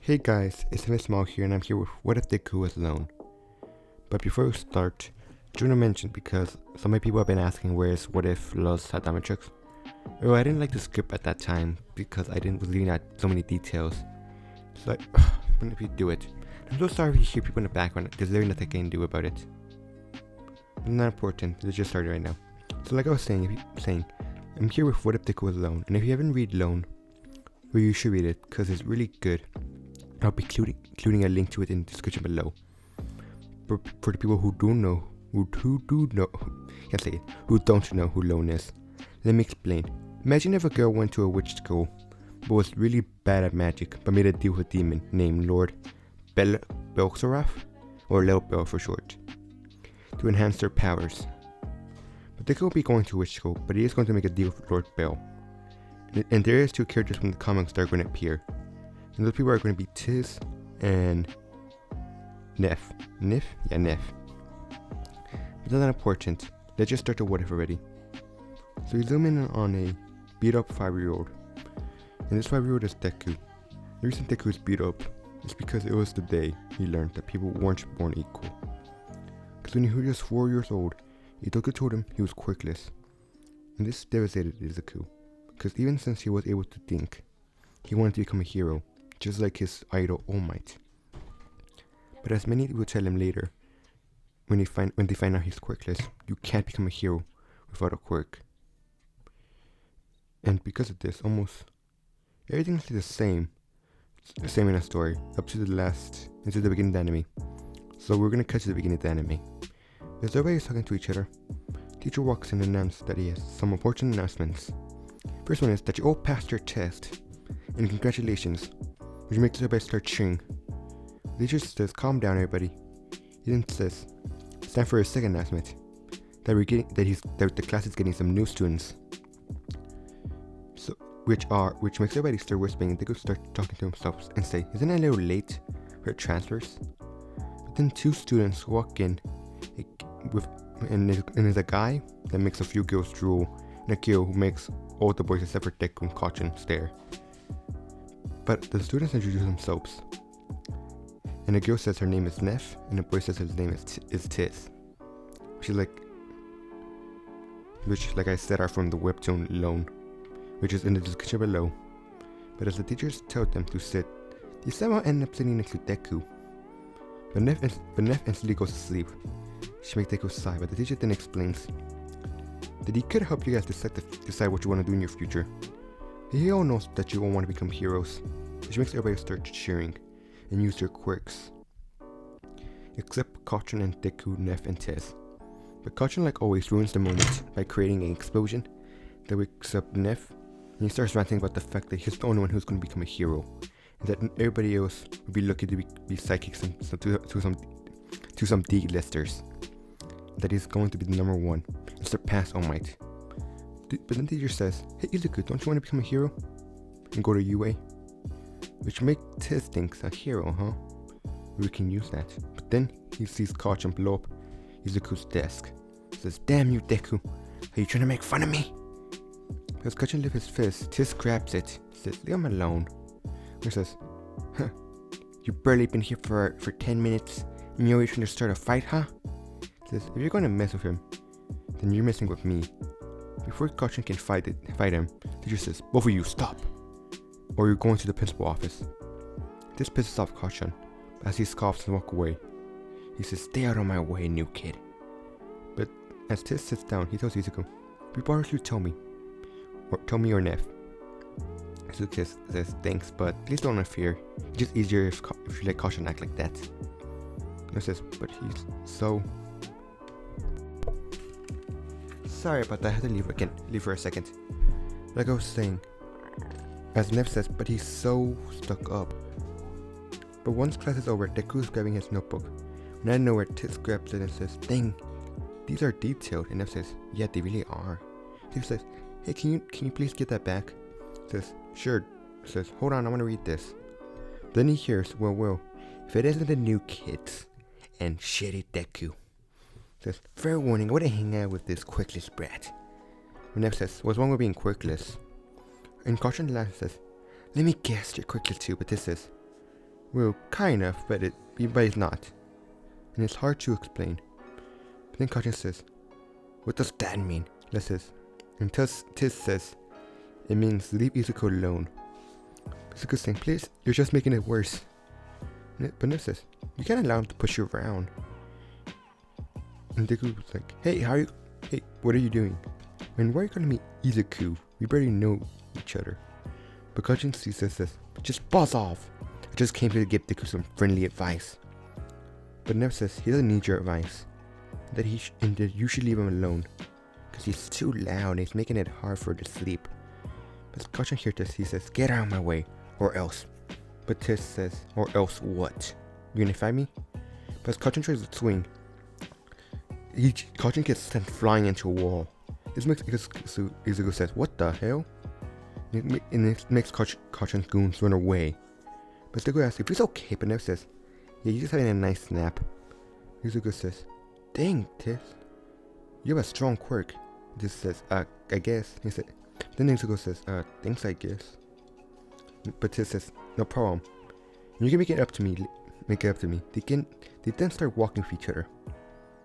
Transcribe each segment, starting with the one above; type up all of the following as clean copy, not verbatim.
Hey guys, it's Miss Small here and I'm here with What If Deku Was Alone. But before we start, I want to mention because so many people have been asking where's What If Lost Dominatrix. Well, I didn't like the script at that time because I didn't was leaving out so many details. So like, when did we do it? I'm so sorry if you hear people in the background, there's literally nothing I can do about it. But not important, let's just start right now. So like I was saying, I'm here with What If Deku Was Alone, and if you haven't read Alone, well you should read it because it's really good. I'll be including a link to it in the description below. But for the people who don't know who don't know who Lone is, let me explain. Imagine if a girl went to a witch school, but was really bad at magic, but made a deal with a demon named Lord Belxoraf, or Little Bell for short, to enhance their powers. But they could be going to witch school, but he is going to make a deal with Lord Bell. And there is two characters from the comics that are going to appear. And those people are going to be Tiz and Neff. Neff? Yeah, Neff. But that's not important. Let's just start the what if already. So we zoom in on a beat up 5-year-old. And this 5-year-old is Deku. The reason Deku is beat up is because it was the day he learned that people weren't born equal. Because when he was just 4 years old, Itoku told him he was quirkless. And this devastated Izuku. Because even since he was able to think, he wanted to become a hero, just like his idol All Might. But as many will tell him later, when they find out he's quirkless, you can't become a hero without a quirk. And because of this, almost everything's the same in the story, up to the beginning of the anime. So we're gonna cut to the beginning of the anime. As everybody's talking to each other, teacher walks in and announces that he has some important announcements. First one is that you all passed your test, and congratulations, which makes everybody start cheering. The teacher says, calm down everybody. He then says, it's time for his second announcement, that the class is getting some new students. So, which makes everybody start whispering, and they go start talking to themselves and say, isn't it a little late for transfers? But then two students walk in, and there's a guy that makes a few girls drool, and a girl who makes all the boys except for Deku and Kachin stare. But the students introduce themselves, and the girl says her name is Neff, and the boy says his name is Tiz, which like I said are from the webtoon Lone, which is in the description below. But as the teachers tell them to sit, they somehow end up sitting next to Deku. But Neff instantly goes to sleep. She makes Deku sigh, but the teacher then explains that he could help you guys decide what you want to do in your future. He all knows that you all want to become heroes, which makes everybody start cheering and use their quirks. Except Kachin and Deku, Neff, and Tiz. But Kachin, like always, ruins the moment by creating an explosion that wakes up Neff, and he starts ranting about the fact that he's the only one who's going to become a hero, and that everybody else would be lucky to be psychics to some D-listers. That he's going to be the number one and surpass All Might. But then the teacher says, hey Izuku, don't you want to become a hero? And go to UA? Which makes Tiz think a hero, huh? We can use that. But then he sees Kachin blow up Izuku's desk. Says, damn you Deku, are you trying to make fun of me? As Kachin lifts his fist, Tiz grabs it, says, leave him alone. He says, huh, you barely been here for 10 minutes and you're already trying to start a fight, huh? Says, if you're going to mess with him, then you're messing with me. Before Kachin can fight him, the teacher says, both of you stop, or you're going to the principal office. This pisses off Kachin, but as he scoffs and walks away, he says, stay out of my way, new kid. But as Tiz sits down, he tells Izuku, before you tell me your Neff. Izuku says, thanks, but please don't interfere. It's just easier if you let Kachin act like that. He says, but he's so... Sorry about that, I had to leave for a second. Like I was saying, as Neff says, but he's so stuck up. But once class is over, Deku's grabbing his notebook. And out of nowhere, Tiz grabs it and says, dang, these are detailed. And Neff says, yeah, they really are. He says, hey, can you please get that back? Says, sure. Says, hold on, I want to read this. Then he hears, well, if it isn't the new kids and shitty Deku. Says, fair warning, I wouldn't hang out with this quirkless brat. And Neff says, what's wrong with being quirkless? And Kachin laughs and says, let me guess, you're quirkless too, but this is, Well, kind of, but it's not. And it's hard to explain. But then Kachan says, what does that mean? Les says, and Tiz says, it means leave Izuku alone. Izuku's saying, please, you're just making it worse. But Nev says, you can't allow him to push you around. And Deku was like, hey, what are you doing? And why are you calling me Izuku? We barely know each other. But Kachan says, just buzz off. I just came here to give Deku some friendly advice. But Nev says he doesn't need your advice. That you should leave him alone. Because he's too loud and he's making it hard for her to sleep. But Kachan hears this, he says, get out of my way, or else. But Tiz says, or else what? You gonna fight me? But as Kachan tries to swing, Kachan gets sent flying into a wall. This makes Izuku says, what the hell? And it makes Kachan's goons run away. But Izuku asks if he's okay, but Nev says, yeah, you're just having a nice nap. Izuku says, dang, Tiz, you have a strong quirk. Tiz says, I guess. He said, then Izuku says, thanks, I guess. But Tiz says, no problem. You can make it up to me. They then start walking with each other.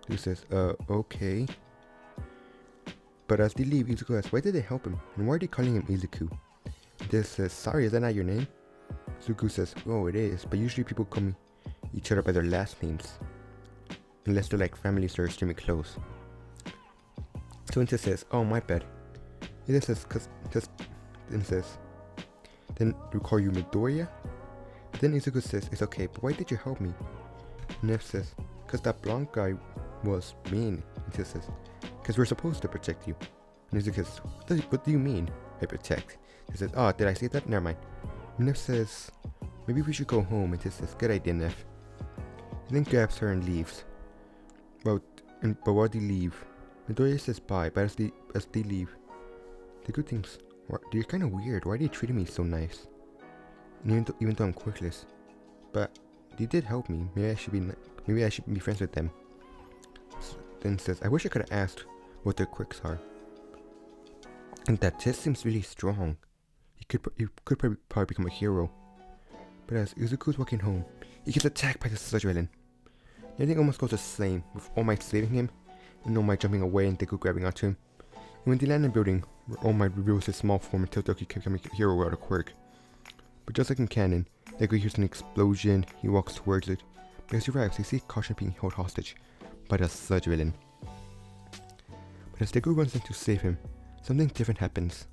He says, okay. But as they leave, Izuku asks, why did they help him? And why are they calling him Izuku? Tiz says, sorry, is that not your name? Izuku says, oh, it is, but usually people call each other by their last names. Unless they're like families that are extremely close. So Tiz says, oh, my bad. He then says, then we call you Midoriya? Then Izuku says, it's okay, but why did you help me? Nev says, because that blonde guy was mean. And Tiz says, because we're supposed to protect you. And Izuku says, what do you mean, I protect? He says, oh, did I say that? Never mind. Nev says, maybe we should go home. And Tiz says, good idea, Nev. He then grabs her and leaves. But while they leave, Midoriya says bye, but as they leave, the good things, they're kind of weird. Why are they treating me so nice? And even though I'm quirkless, but they did help me. Maybe I should be friends with them. Then says, I wish I could have asked what their quirks are. And that Tiz seems really strong. He could probably become a hero. But as Izuku's walking home, he gets attacked by the sludge villain. Everything almost goes the same, with All Might saving him, and All Might jumping away and Deku grabbing onto him. And when they land in the building, where All Might reveals his small form and tells Deku he can become a hero without a quirk. But just like in canon, Deku hears an explosion, he walks towards it, but as he arrives, he sees Kachan being held hostage by the sludge villain. But as Deku runs in to save him, something different happens.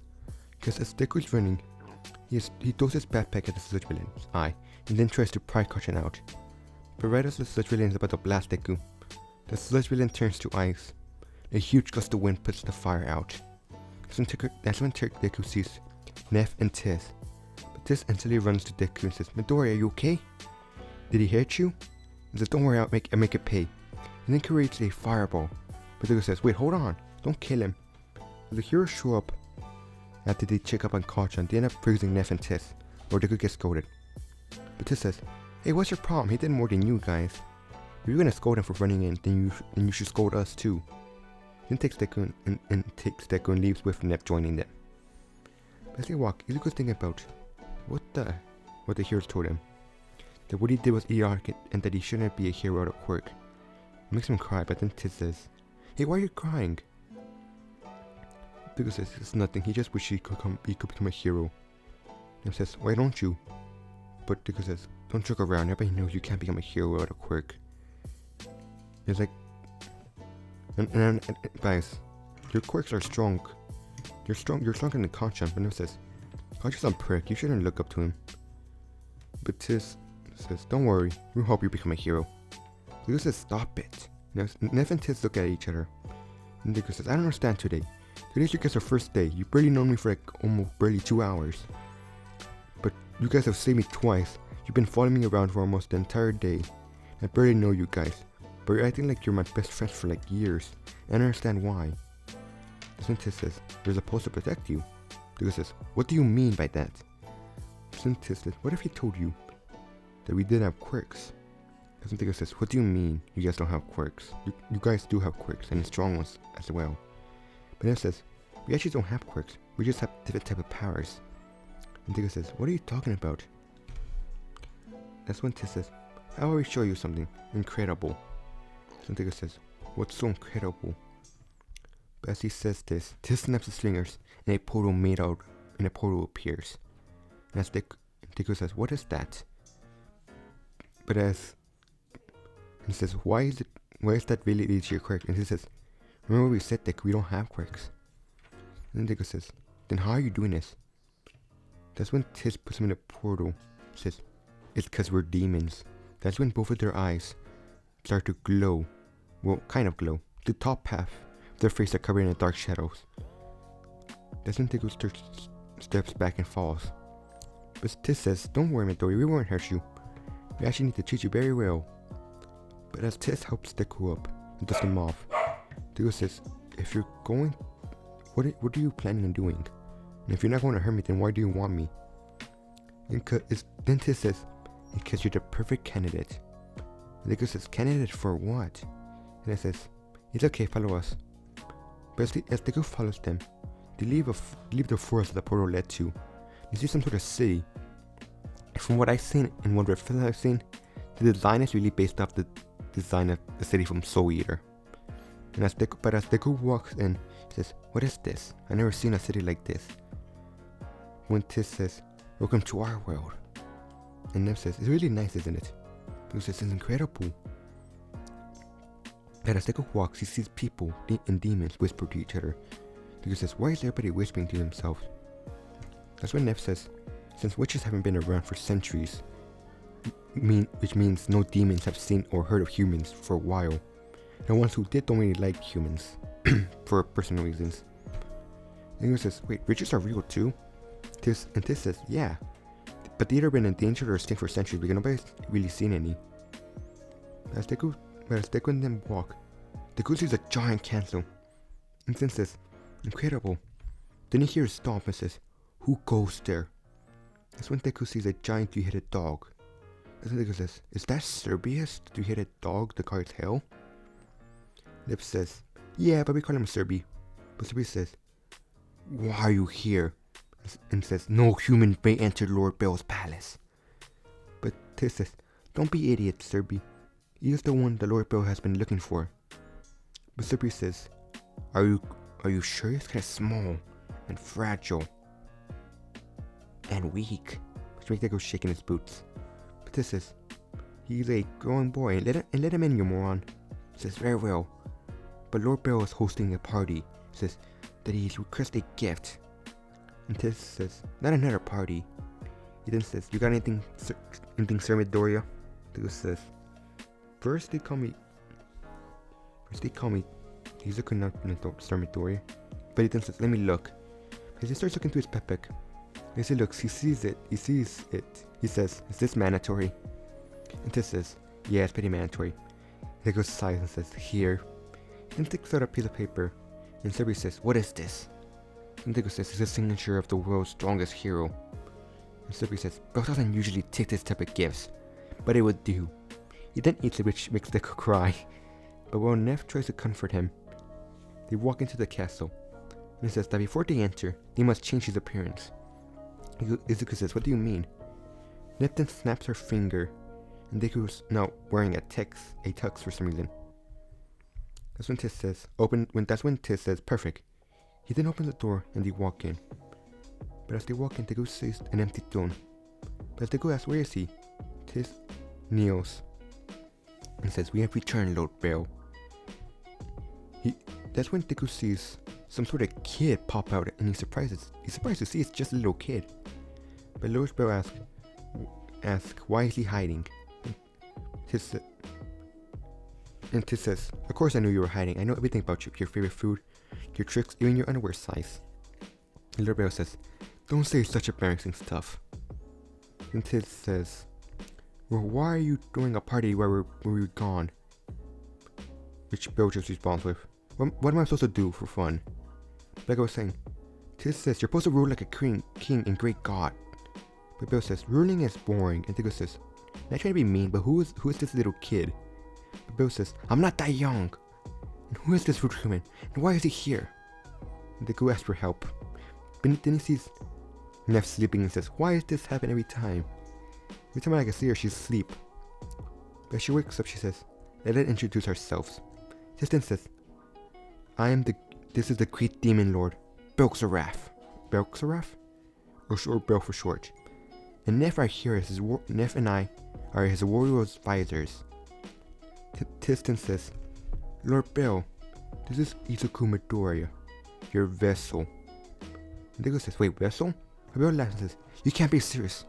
Because as Deku's running, he throws his backpack at the sludge villain's eye, and then tries to pry Kachan out. But right as the sludge villain is about to blast Deku, the sludge villain turns to ice. A huge gust of wind puts the fire out. That's when Deku sees Nev and Tiz. But Tiz instantly runs to Deku and says, Midoriya, are you okay? Did he hurt you? He says, don't worry, I'll make it pay. And then creates a fireball. But Deku says, wait, hold on, don't kill him. So the heroes show up after they check up on Kachan. They end up freezing Nev and Tiz, or Deku gets scolded. But Tiz says, hey, what's your problem? He did more than you guys. If you're gonna scold him for running in, then you should scold us too. Then takes Deku and leaves with Nev joining them. As they walk, Izuku's thinking about what the heroes told him. That what he did was idiotic and that he shouldn't be a hero out of quirk. It makes him cry, but then Tiz says, hey, why are you crying? Deku says, it's nothing, he just wished he could become a hero. Nev says, why don't you? But Deku says, don't joke around, everybody knows you can't become a hero out of quirk. It's like, and guys, your quirks are strong. You're stronger than Kachan, but Nev says, Kachan's a prick, you shouldn't look up to him. But Tiz says, don't worry, we'll help you become a hero. Deku says, stop it. Nev and Tiz look at each other. And Deku says, I don't understand today. Today's your guys' first day. You've barely known me for like almost barely 2 hours. But you guys have saved me twice. You've been following me around for almost the entire day. I barely know you guys. But you're acting like you're my best friends for like years. And I understand why. Tiz says, they're supposed to protect you. Deku says, what do you mean by that? Tiz says, what if he told you that we didn't have quirks? Deku says, what do you mean you guys don't have quirks? You guys do have quirks, and strong ones as well. But Nev says, we actually don't have quirks. We just have different type of powers. And Deku says, what are you talking about? That's when Tis says, "How will we show you something incredible?" That's when Deku says, "What's so incredible?" But as he says this, Tis snaps his fingers, and a portal appears. And as Deku says, "What is that?" But as he says, "Why is that really leads to your quirk?" And he says, "Remember we said that we don't have quirks." And then Deku says, "Then how are you doing this?" That's when Tis puts him in a portal. He says, "It's because we're demons." That's when both of their eyes start to glow. Well, kind of glow. The top half of their face are covered in dark shadows. That's when Deku steps back and falls. But Tis says, "Don't worry, Midori, we won't hurt you. We actually need to treat you very well." But as Tis helps Deku up and dusts him off, Deku says, "If you're going, what are you planning on doing? And if you're not going to hurt me, then why do you want me?" Then Tis says, "Because you're the perfect candidate." And Deku says, "Candidate for what?" And it says, "It's okay, follow us." But as Deku follows them, they leave the forest that the portal led to. You see some sort of city. From what I've seen and what references I've seen, the design is really based off the design of the city from Soul Eater. And as Deku walks in, he says, "What is this? I've never seen a city like this." When Tis says, "Welcome to our world." And Nev says, "It's really nice, isn't it?" Deku says, "It's incredible." And as Deku walks, he sees people and demons whisper to each other. Deku says, "Why is everybody whispering to themselves?" That's when Nev says, "Since witches haven't been around for centuries, which means no demons have seen or heard of humans for a while. The ones who did don't really like humans, for personal reasons." And he says, "Wait, witches are real too?" Tis says, "Yeah, but they've either been endangered or extinct for centuries because nobody's really seen any." As Deku and them walk, Deku sees a giant castle. And Tis says, "Incredible." Then he hears Stomp and says, "Who goes there?" That's when Deku sees a giant 3-headed dog. That's when Deku says, "Is that Serbius, the 3-headed dog that guards hell?" Lip says, "Yeah, but we call him Serbi." But Serbi says, "Why are you here?" And says, "No human may enter Lord Bell's palace." But Tis says, "Don't be idiot, Serbi. He is the one the Lord Bell has been looking for." But Serbi says, Are you sure? He's kind of small and fragile and weak," which makes Deku shaking his boots. But Tis says, "He's a growing boy, and let him in, you moron." He says, "Very well, but Lord Bell is hosting a party." He says that he's requested a gift. And Tis says, "Not another party." He then says, "You got anything, Sir Midoriya?" Deku says, First they call me, he's looking up in Sir Midoriya. But he then says, "Let me look." As he starts looking through his backpack, as he looks, he sees it. He says, "Is this mandatory?" And Tis says, "Yeah, it's pretty mandatory." Deku sighs and says, "Here." He then takes out a piece of paper, and Serbi says, "What is this?" And Deku says, "It's a signature of the world's strongest hero." And Serbi says, "Bell doesn't usually take this type of gifts, but it would do." He then eats it, which makes Deku cry. But while Neff tries to comfort him, they walk into the castle. And he says that before they enter, they must change his appearance. Izuku says, "What do you mean?" Neff then snaps her finger, and Deku's now wearing a tux for some reason. That's when Tis says, "Perfect." He then opens the door and they walk in. But as they walk in, Deku sees an empty throne. But as Deku asks, "Where is he?" Tis kneels and says, "We have returned, Lord Bell." That's when Deku sees some sort of kid pop out, and he's surprised to see it's just a little kid. But Lord Bell asks, "Why is he hiding?" And Tis says, "Of course I knew you were hiding. I know everything about you, your favorite food, your tricks, even your underwear size." And Lord Bell says, "Don't say such embarrassing stuff." And Tis says, "Well, why are you throwing a party while we're gone?" Which Bell just responds with, What am I supposed to do for fun?" Like I was saying, Tis says, "You're supposed to rule like a king and great god." But Bell says, "Ruling is boring." And Deku says, "Not trying to be mean, but who is this little kid?" But Bell says, "I'm not that young. And who is this rude human? And why is he here?" And Deku asks for help. But then he sees Neff sleeping and says, "Why does this happen every time?" Every time I can see her, she's asleep. But as she wakes up, she says, let us introduce ourselves. Tistin says, this is the great demon lord, Belxaraf. Belxaraf? Or Bel for short. And Neff Neff and I are his warrior advisors. Tistin says, Lord Bel, this is Izuku Midoriya, your vessel. And Deku says, wait, vessel? Bel laughs and says, you can't be serious.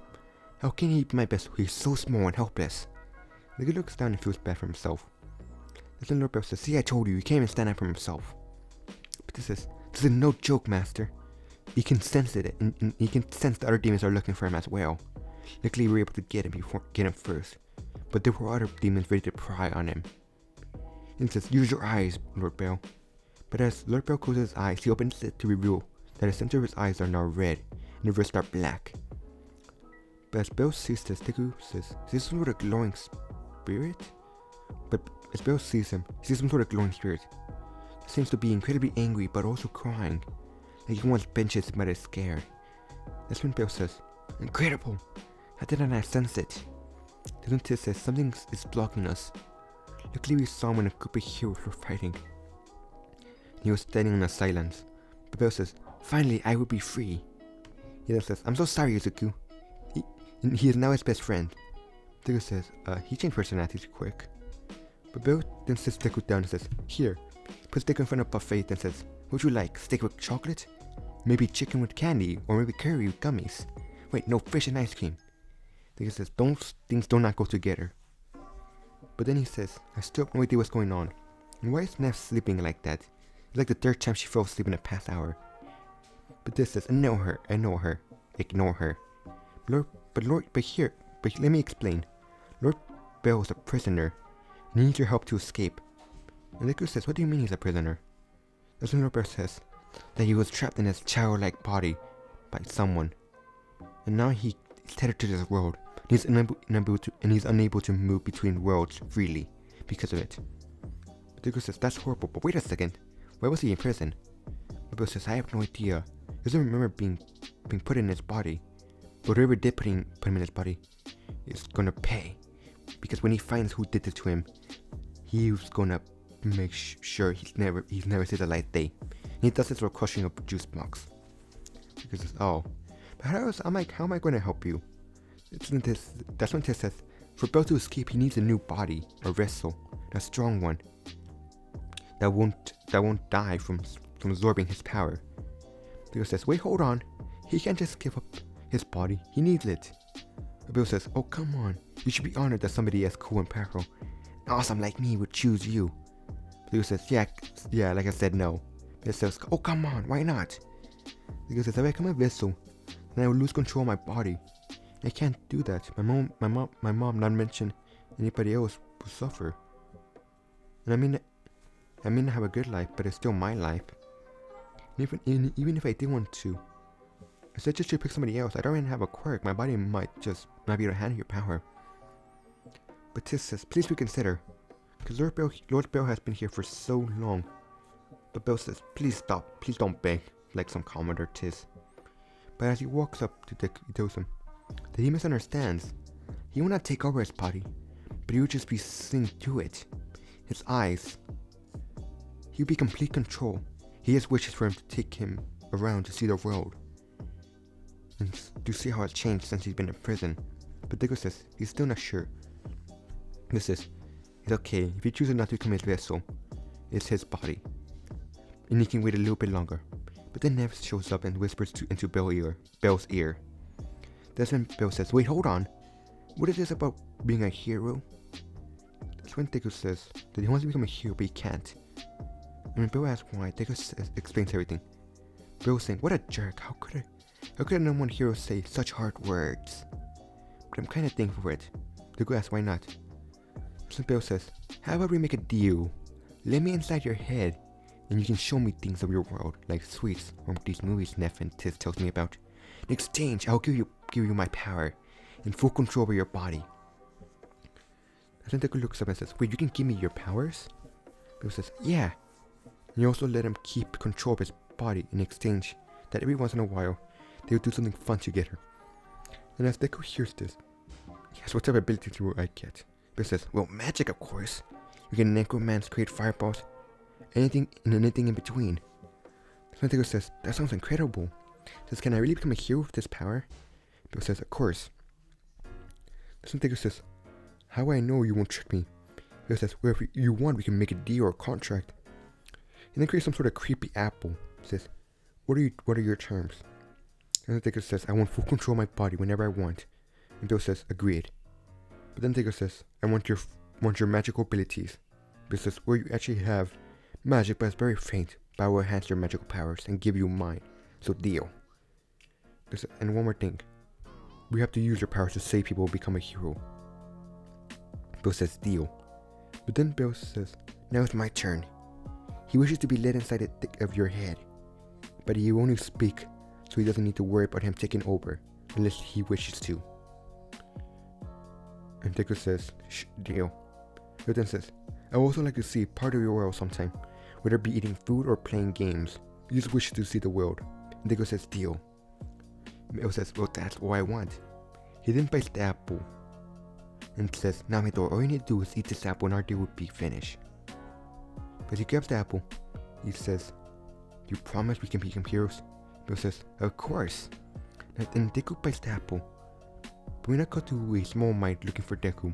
How can he be my vessel? He's so small and helpless. Deku looks down and feels bad for himself. Then Lord Bel says, see, I told you, he can't even stand up for himself. But this is no joke, master. He can sense it, and he can sense the other demons are looking for him as well. Luckily, we were able to get him first. But there were other demons ready to pry on him. And he says, use your eyes, Lord Bel. But as Lord Bel closes his eyes, he opens it to reveal that the center of his eyes are now red, and the rest are black. But as Bel sees this, Deku says, is this some sort of glowing spirit? But as Bel sees him, he sees some sort of glowing spirit. He seems to be incredibly angry, but also crying. Like he wants benches but is scared. That's when Bel says, incredible! How did I not sense it? Then Tis says, something is blocking us. Luckily we saw him when a group of heroes were fighting. He was standing in a silence. But Bel says, finally I will be free. He then says, I'm so sorry, Izuku. He is now his best friend. Deku says, he changed personalities quick. But Bel then sits Deku down and says, here. Puts Deku in front of a buffet and says, what would you like? Steak with chocolate? Maybe chicken with candy? Or maybe curry with gummies? Wait, no, fish and ice cream. Deku says, those things do not go together. But then he says, I still have no idea what's going on. And why is Neff sleeping like that? It's like the third time she fell asleep in the past hour. But this says, I know her. Ignore her. But let me explain. Lord Bel is a prisoner, and he needs your help to escape. And Deku says, what do you mean he's a prisoner? That's when Lord Bel says that he was trapped in his childlike body by someone. And now he's tethered to this world. He's unable to move between worlds freely because of it. But Deku says, that's horrible, but wait a second. Why was he in prison? Lord Bel says, I have no idea. He doesn't remember being put in his body. But whoever did put him in his body is gonna pay. Because when he finds who did this to him, he's gonna make sure he's never sees a light day. And he does this for crushing a juice box. Because it's, oh. But how am I gonna help you? That's when Tis says, for Bel to escape, he needs a new body, a vessel, a strong one. That won't die from absorbing his power. Bel says, wait, hold on. He can't just give up his body. He needs it. Bel says, oh come on. You should be honored that somebody as cool and powerful and awesome like me would choose you. Bel says, yeah, like I said, no. Bel says, oh come on, why not? Bel says, if I become a vessel, then I will lose control of my body. I can't do that. My mom, not mention anybody else, will suffer. And I mean I have a good life, but it's still my life. Even if I did want to, instead just to pick somebody else, I don't even have a quirk. My body might just not be able to handle your power. But Tis says, please reconsider. Because Lord Bel has been here for so long. But Bel says, please stop. Please don't beg, like some Commodore Tis. But as he walks up to Deku, he tells him that he misunderstands. He will not take over his body, but he will just be seen to it. His eyes. He will be complete control. He has wishes for him to take him around to see the world. And to see how it's changed since he's been in prison. But Deku says he's still not sure. This is, it's okay. If he chooses not to become his vessel, it's his body. And he can wait a little bit longer. But then Nev shows up and whispers into Bel's ear. That's when Bel says, wait, hold on. What is this about being a hero? That's when Deku says that he wants to become a hero, but he can't. And when Bel asks why, Deku explains everything. Bel saying, what a jerk. How could no one hero say such hard words? But I'm kinda thankful for it. Deku asks why not. So Bel says, how about we make a deal? Let me inside your head, and you can show me things of your world, like sweets, or these movies Neff and Tis tells me about. In exchange, I'll give you my power, and full control over your body. Then Deku looks up and says, wait, you can give me your powers? Bel says, yeah. And you also let him keep control of his body in exchange that every once in a while, they will do something fun together. And as Deku hears this, Yes, what type of abilities will I get? Bill says, well, magic, of course. You can necromance, create fireballs, anything in between. Santiago says, that sounds incredible. Says, can I really become a hero with this power? Bill says, of course. Santiago says, how I know you won't trick me? Bill says, well, if you want, we can make a deal or a contract. And then create some sort of creepy apple. Says, what are your terms? And Santiago says, I want full control of my body whenever I want. And Bill says, agreed. But then Santiago says, I want your magical abilities. Bill says, well, you actually have magic, but it's very faint. But I will enhance your magical powers and give you mine. So deal. And one more thing. We have to use your powers to save people and become a hero. Bill says, deal. But then Bill says, now it's my turn. He wishes to be let inside the thick of your head. But he will only speak, so he doesn't need to worry about him taking over, unless he wishes to. And Deku says, shh, deal. Bill then says, I would also like to see part of your world sometime, whether it be eating food or playing games. You just wish to see the world. And Deku says, deal. Bill says, well, that's what I want. He then bites the apple and says, now Midor, all you need to do is eat this apple and our deal will be finished. But he grabs the apple. He says, you promise we can become heroes? Bill says, of course. Then Deku bites the apple. But we now cut to a small mite looking for Deku.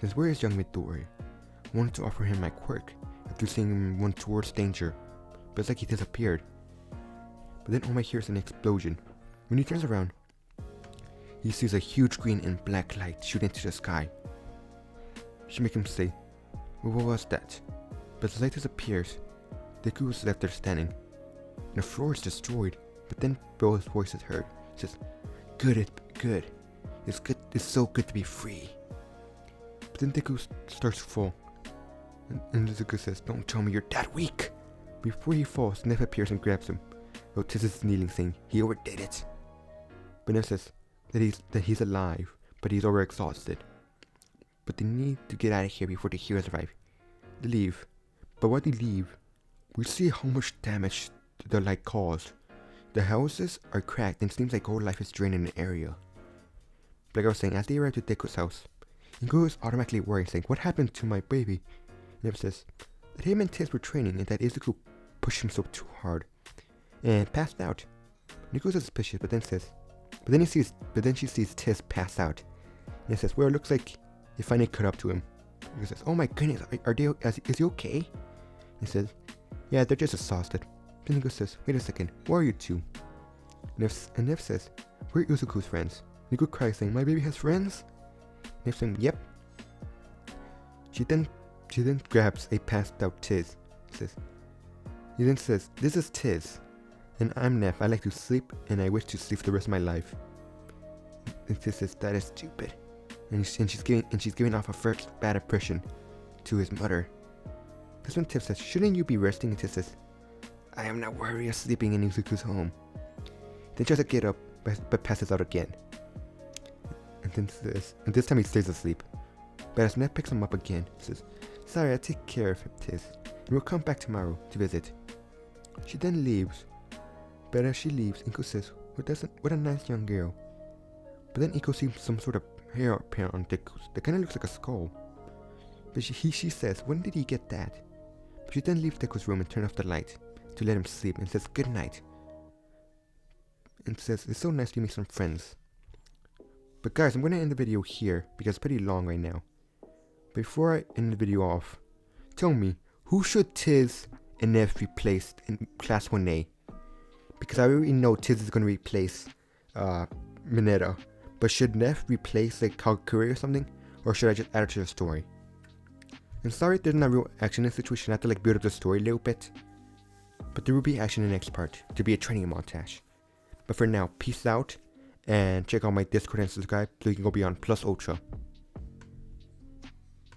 Says, where is young Midori? I wanted to offer him my quirk after seeing him run towards danger, but it's like he disappeared. But then All Might hears an explosion. When he turns around, he sees a huge green and black light shoot into the sky. She makes him say, well, what was that? But the light disappears. Deku is left there standing. And the floor is destroyed. But then Bill's voice is heard. He says, good. It's so good to be free. But then Deku starts to fall. And Nezuko says, don't tell me you're that weak. Before he falls, Neff appears and grabs him. Otis is kneeling, saying he overdid it. But Neff says that he's alive, but he's overexhausted. But they need to get out of here before the heroes arrive. They leave. But while they leave, we see how much damage the light caused. The houses are cracked and it seems like all life is drained in the area. Like I was saying, as they arrive to Deku's house, Ingo is automatically worried, saying, what happened to my baby? Neff says that him and Tiz were training and that Izuku pushed himself too hard and passed out. Nico is suspicious, but then she sees Tiz pass out. And says, well, it looks like he finally caught up to him. Nico says, oh my goodness, is he okay? He says, yeah, they're just exhausted. Then Nico says, wait a second, where are you two? And Neff says, we're Izuku's friends. Nico cries, saying, my baby has friends? Neff saying, yep. She then grabs a passed out Tiz. He then says, this is Tiz, and I'm Neff. I like to sleep, and I wish to sleep the rest of my life. And Tiz says, that is stupid. And she's giving off a first bad impression to his mother. That's when Tiff says, shouldn't you be resting? And Tiz says, I am not worried of sleeping in Izuku's home. Then tries to get up, but passes out again. And this time he stays asleep. But as Neff picks him up again, he says, sorry, I'll take care of him, Tiz, and we'll come back tomorrow to visit. She then leaves. But as she leaves, Inko says, what a nice young girl. But then Inko sees some sort of hair appear on Deku that kind of looks like a skull. But she says, when did he get that? But she then leaves Deku's room and turns off the light to let him sleep and says good night. And says, it's so nice to meet some friends. But guys, I'm going to end the video here because it's pretty long right now. Before I end the video off, tell me, who should Tiz and Neff replace in Class 1A? Because I already know Tiz is going to replace Mineta. But should Neff replace like Katakuri or something? Or should I just add it to the story? And sorry there's not real action in this situation. I have to like build up the story a little bit. But there will be action in the next part to be a training montage. But for now, peace out. And check out my Discord and subscribe so you can go beyond Plus Ultra.